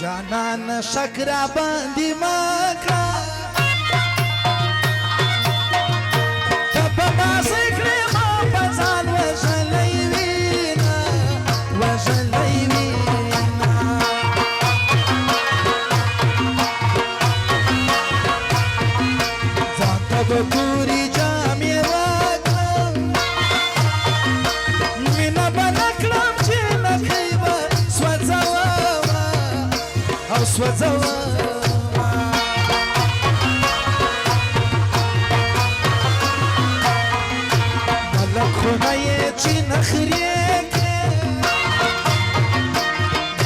جانان شکرا باندې مکړه تبه ما سکړې ما په ځان وژلی وینا وژلی وینا ځان ته به پورې جامې وکړم مینه به نه کړم چې نکۍ به سوځومه او سوځومه ملک خونه یې چې نخرې کړې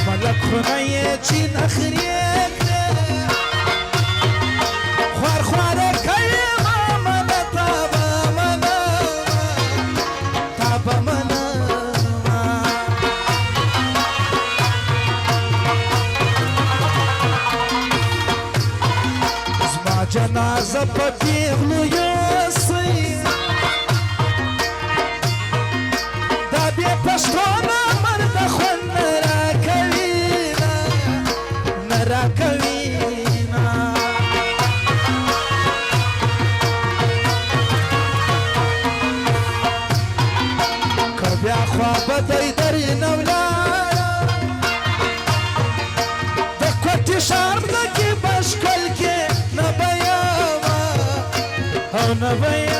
ملک خونه یې چې نخرې کړې خوار خواره کوي ما منه تا به منه تا به منه جنازه په پیغلو یوسئ دا بې پښتونه مرده خوند نه راکوي نه راکوي که بیا خوا بدی درنه ولاړه د کوټې ښار مځکې بشکل کې نه به او نه به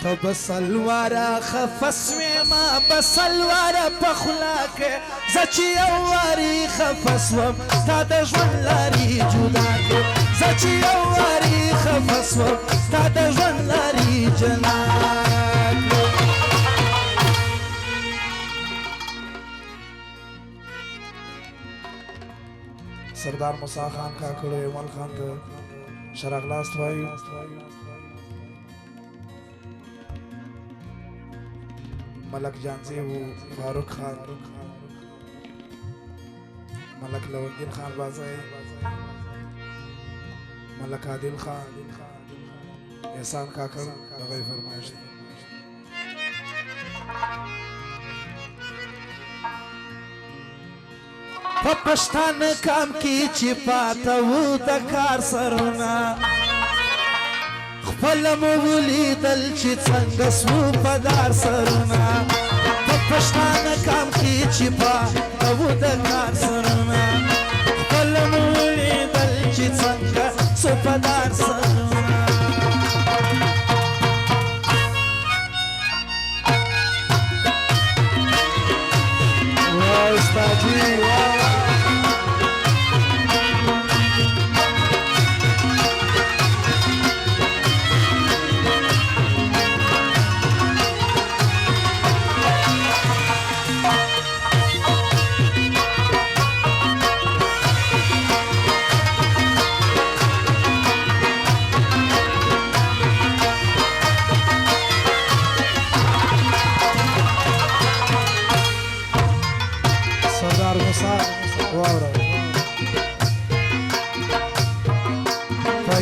ته به سلواره خفه سوې ما به سلواره په خوله کې زه چې یو وارې خفه سوم ستا د ژوند لارې جدا کړې زه چې یو وارې خفه سوم ستا د ژوند لارې جلا کړې سردار موسی خان کاکړو ایمل خان ته شراغلاست وایي ملک جانزی و فاروق خان ملک لوندین خان بازائی ملک عادل خان احسان کاکر دغی فرمایش په پښتانه کام کې چې پاته وو د کار سرونه خپل مو ولیدل چې څنګه سو په دار سرونه په پښتانه کام کې چې پاته وو د کار سرونه خپل مو ولیدل چې څنګه سو په دار سرونه وای استاجي وای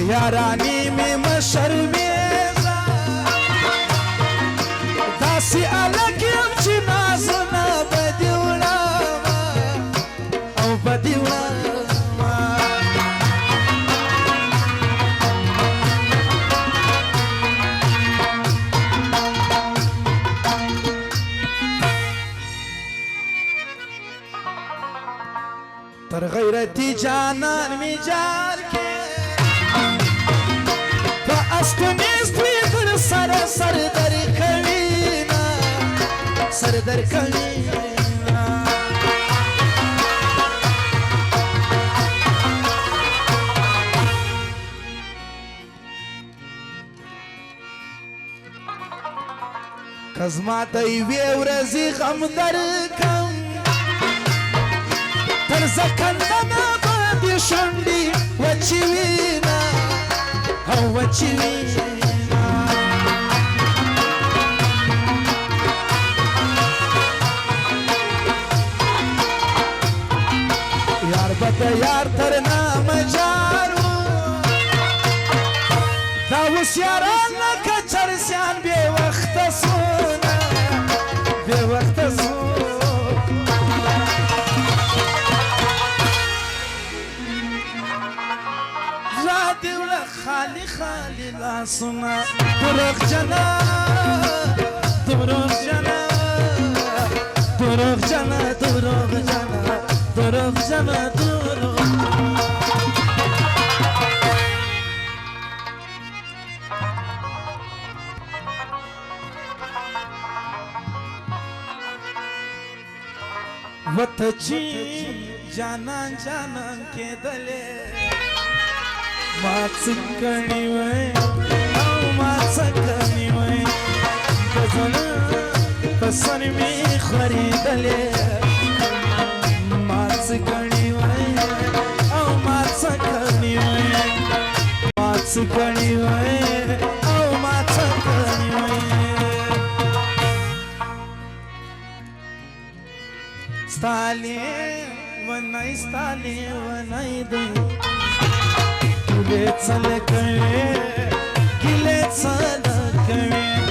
یارانی می مشرمیزا داسی الگیم چی نازنا بدیولاما او بدیولاما تر غیرتی جانان می جار کے اسکنیز توی در سر در کوینا سر در کوینا کزما دیوی ورزی غم در کم تر زکندنا بادی شندی وچی وینا او وچی وینا یار تر نام جارو دا اوس یاران لکه چرسیان بې وخته سونه بې وخته سونه دیوله خالی خالی لاسونه دروغجنه دروغجنه دروغجنه دروغجنه دروغجنه دروغ وته چې جانان جانان کېدلې ما څه کړي وای او ما څه کړي وای په زړه په سر مې خریدلې ما څه کړي وای او ما څه کړي وای ما څه کړي وای او ما څه کړي وای ستالي ونای ستالي ونای دی गिले चल करे गिले चल करे